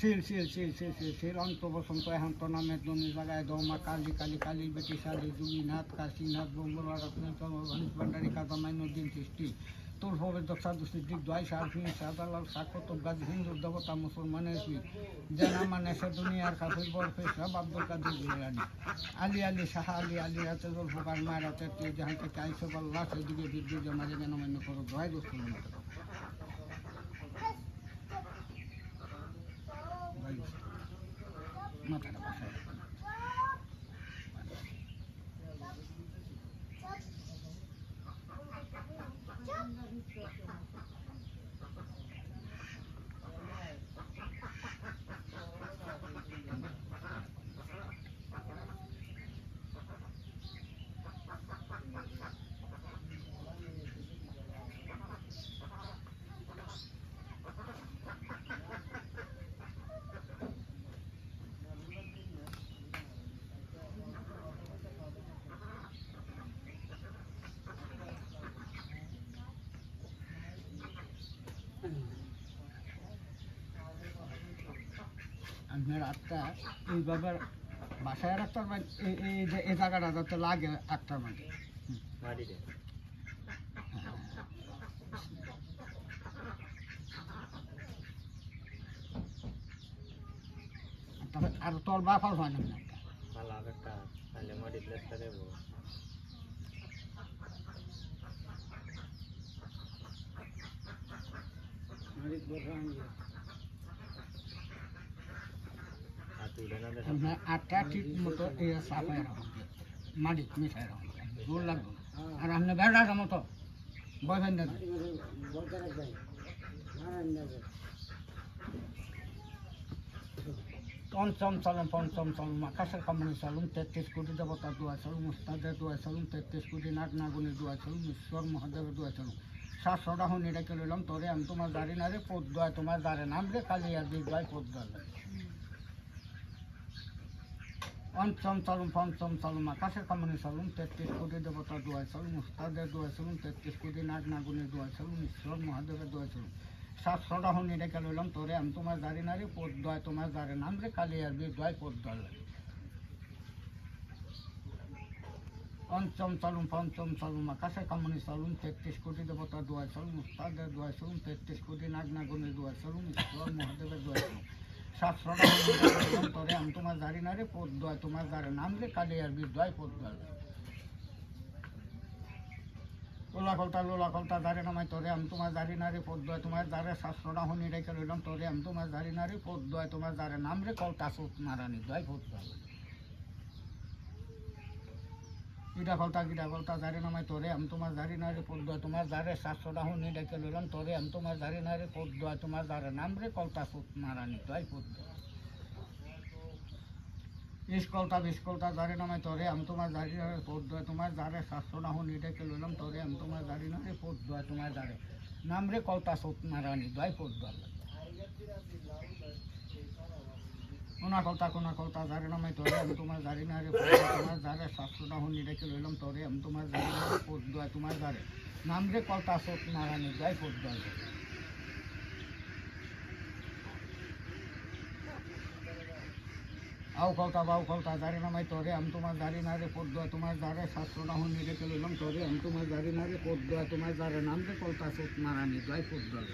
শিল অন্ত বসন্ত এখন তো নামের জমি জায়গায় দমা কালী কালী কালী বেটি শালী যোগীনাথ কাশীনাথ বঙ্গলা রত্ন গণেশ ভান্ডারী কাদামাই নদীন সৃষ্টি তোর ভবের দক্ষা দুষ্টিক দোয়াই সারফিন সাদালাল সাকত গাছ হিন্দু দেবতা মুসলমানের জানা মানে সে দুনিয়ার কাফির বরফে সব আব্দুল কাদের জিলানি আলী আলী শাহ আলী আলী রাতে জল ফোকার মায়ের রাতে জাহান থেকে আইসব আল্লাহ সেদিকে বিদ্যুৎ জমা যে মান্য করো দোয়াই দোস্তুল মতো মাথাটা বাসায় আপনার আটটা এইভাবে বাসায় রাখতার এই যে এই জায়গাটা যাতে লাগে আটটার মাঝে আর তোর বাপার হয় না আটটা ঠিক মতো সাফাই রাখুন মাটি মিশাই রাখুন জোর লাগবে আর আপনি বেড়ার মতো বসেন না পঞ্চম চলুন আকাশের কামড়ে চলুন 33 কোটি দেবতার দোয়া চলুন মুস্তাদের দোয়া চলুন 33 কোটি নাগ নাগুনির দোয়া চলুন ঈশ্বর মহাদেবের দোয়া চলুন 700টা হন এটাকে লইলাম তোরে আমি তোমার দাঁড়ি না রে পদ দোয়া তোমার দাঁড়ে নাম রে কালী আর দুই দোয়াই পদ দোয়া লাগে পঞ্চম চলুন আকাশের কামড়ে চলুন 33 কোটি দেবতার দোয়া চলুন মুস্তাদের দোয়া চলুন 33 কোটি নাগ নাগুনির দোয়া চলুন ঈশ্বর মহাদেবের দোয়া চলুন 700টা হন এটাকে লইলাম তোরে আমি তোমার দাঁড়ি না রে পদ দোয়া তোমার দাঁড়ে নাম রে কালী আর দুই দোয়াই পদ দোয়া লাগে পঞ্চম চলুন আকাশের কামনি চলুন 33 কোটি দেবতার দোয়া চলুন মুস্তাদের দোয়া চলুন 33 কোটি নাগ নাগুনির দোয়া চলুন ঈশ্বর মহাদেবের দোয়া চলুন 700টা তোরে আমি তোমার দাঁড়ি না রে পদ দোয়া তোমার দাঁড়ে নাম রে কালী আর দুই দোয়াই পদ দোয়া লাগে লোলা কলতা দাঁড়ে নামাই তোরে আমি তোমার দাঁড়ি না রে পদ দোয়া তোমার দাঁড়ে 700টা হনি রেখে রইলাম তোরে আমি তোমার দাঁড়ি না রে পদ দোয়া তোমার দাঁড়ে নাম রে কলতা সুত মারানি দোয়াই পদ দোয়া লাগে গিটা কলতা দাঁড়ি নামাই তোরে আমি তোমার দাঁড়ি না রে পদ দোয়া তোমার দাঁড়ে 700টা হনি রেখে রইলাম তোরে আমি তোমার দাঁড়ি না রে পদ দোয়া তোমার দাঁড়ে নাম রে কলতা সুত মারানি দোয়াই পদ দোয়া বিশ কলতা দাঁড়ি নামাই তোরে আমি তোমার দাঁড়ি না রে পদ দোয়া তোমার দাঁড়ে 700টা হনি রেখে লইলাম তোরে আমি তোমার দাঁড়ি না রে পদ দোয়া তোমার দাঁড়ে নাম রে কলতা সুত মারানি দোয়াই পদ দোয়া কোনা কলতা দাঁড়ি নামাই তোরে আমি তোমার দাঁড়ি না রে পদ দোয়া তোমার দাঁড়ে 700টা হনি রেখে লইলাম তোরে আমি তোমার দাঁড়ি না রে পদ দোয়া তোমার দাঁড়ে নাম রে কলতা সুত মারানি দোয়াই পদ দোয়া বাউ কলতা দাঁড়ি নামাই তোরে আমি তোমার দাঁড়ি না রে পদ দোয়া তোমার দাঁড়ে 700টা হনি রেখে লইলাম তোরে আমি তোমার দাঁড়ি না রে পদ দোয়া তোমার দাঁড়ে নাম রে কলতা সুত মারানি দোয়াই পদ দোয়া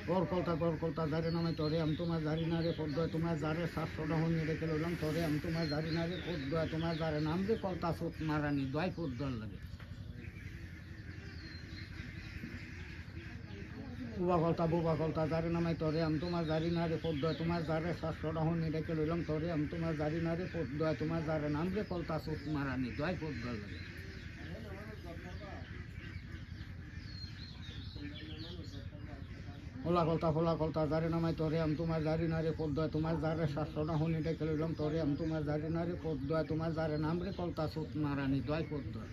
গড় কলতা দাঁড়ি নামাই তোরে আমি তোমার দাঁড়ি না রে পদ দোয়া তোমার দাঁড়ে 700টা হনি রেখে লইলাম তোরে আমি তোমার দাঁড়ি না রে পদ দোয়া তোমার দাঁড়ে নাম রে কলতা সুত মারানি দোয়াই পদ দোয়া লাগে বুবা কলতা দাঁড়ি নামাই তোরে আমি তোমার দাঁড়ি না রে পদ দোয়া তোমার দাঁড়ে 700টা হনি রেখে লইলাম তোরে আমি তোমার দাঁড়ি না রে পদ দোয়া তোমার দাঁড়ে নাম রে কলতা সুত মারানি দোয়াই পদ দোয়া লাগে ফোলা কলতা দাঁড়ি নামাই তোরে আমি তোমার দাঁড়ি না রে পদ দোয়া তোমার দাঁড়ে 700টা হনি রেখে লইলাম তোরে আমি তোমার দাঁড়ি না রে পদ দোয়া তোমার দাঁড়ে নাম রে কলতা সুত মারানি দোয়াই পদ দোয়া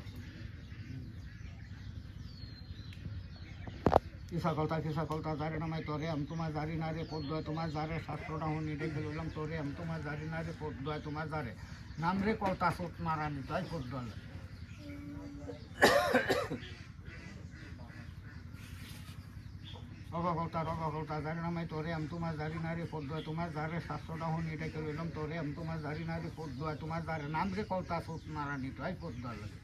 কিসা কলতা দাঁড়ি নামাই তোরে আমি তোমার দাঁড়ি না রে পদ দোয়া তোমার দাঁড়ে 700টা হনি রেখে লইলাম তোরে আমি তোমার দাঁড়ি না রে পদ দোয়া তোমার দাঁড়ে নাম রে কলতা সুত মারানি দোয়াই পদ দোয়া রগকলতা জারি নামাই তোরে আমি তোমার জারি নারী পদ্ময় তোমার জারে শাস্ত্রটা হনি এটাকে লইলাম তোরে আমি তোমার জারি নারী পদ্ময় তোমার জারে নাম রে কলতা সুত নারানি তো পদ্ময় লাগে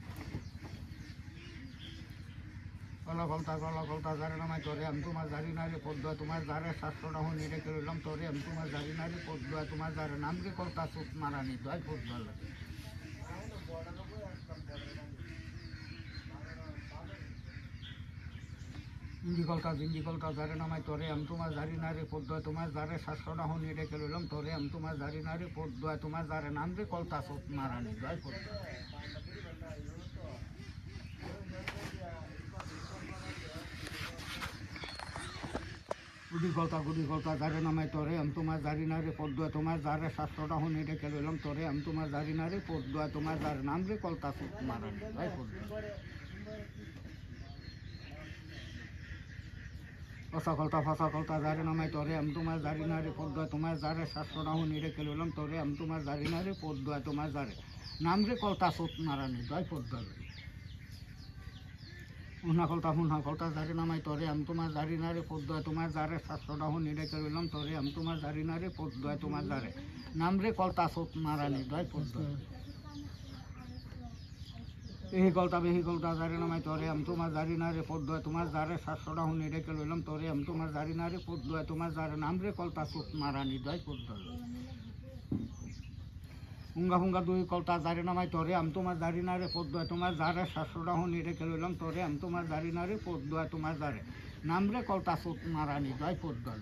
কলকলতা জারি নামাই তোরে আমি তোমার জারি নারী পদ্ময় তোমার জারে শাস্ত্রটা হনি এটাকে লইলাম তোরে আমি তোমার জারি নারী পদ্ময় তোমার জারে নাম রে কলতা সুত নারানি তো পদ্ময় লাগে জিঞ্জিকলতা জারে নামাই তোরে আমি তোমার জারি নারী পদ্ময় তোমার জারে শাস্ত্রটা হনি রেখে লইলাম তোরে আমি তোমার জারি নারী পদ্ময় তোমার জারে নাম রে কলতা সুত নারানি জয় পদ্ময় গুড়িকলতা জারে নামাই তোরে আমি তোমার জারি নারী পদ্ময় তোমার জারে শাস্ত্রটা হনি রেখে লইলাম তোরে আমি তোমার জারি নারী পদ্ময় তোমার জারে নাম রে কলতা সুত নারানি জয় পদ্ময় ফসাকলতা জারে নামাই তোরে আমি তোমার জারি নারী পদ্ময় তোমার জারে শাস্ত্রটা হনি রেখে লইলাম তোরে আমি তোমার জারি নারী পদ্ময় তোমার জারে নাম রে কলতা সুত নারানি জয় পদ্ময় হুনাকলতা জারি নামাই তোরে আমি তোমার জারি নারী পদ্ময় তোমার জারে শাস্ত্রটা হনি রেখে লইলাম তোরে আমি তোমার জারি নারী পদ্ময় তোমার জারে নাম রে কলতা সুত নারানি জয় পদ্ময় বেহিকলতা জারি নামাই তোরে আমি তোমার জারি নারী পদ্ময় তোমার জারে শাস্ত্রটা হনি রেখে লইলাম তোরে আমি তোমার জারি নারী পদ্ময় তোমার জারে নাম রে কলতা সুত নারানি জয় পদ্ময় হুঙ্গা দুই কলতা জারি নামাই তোরে আমি তোমার জারি নারী পদ্ময় তোমার জারে শাস্ত্রটা হনি রেখে লইলাম তোরে আমি তোমার জারি নারী পদ্ময় তোমার জারে নাম রে কলতা সুত নারানি জয় পদ্ময়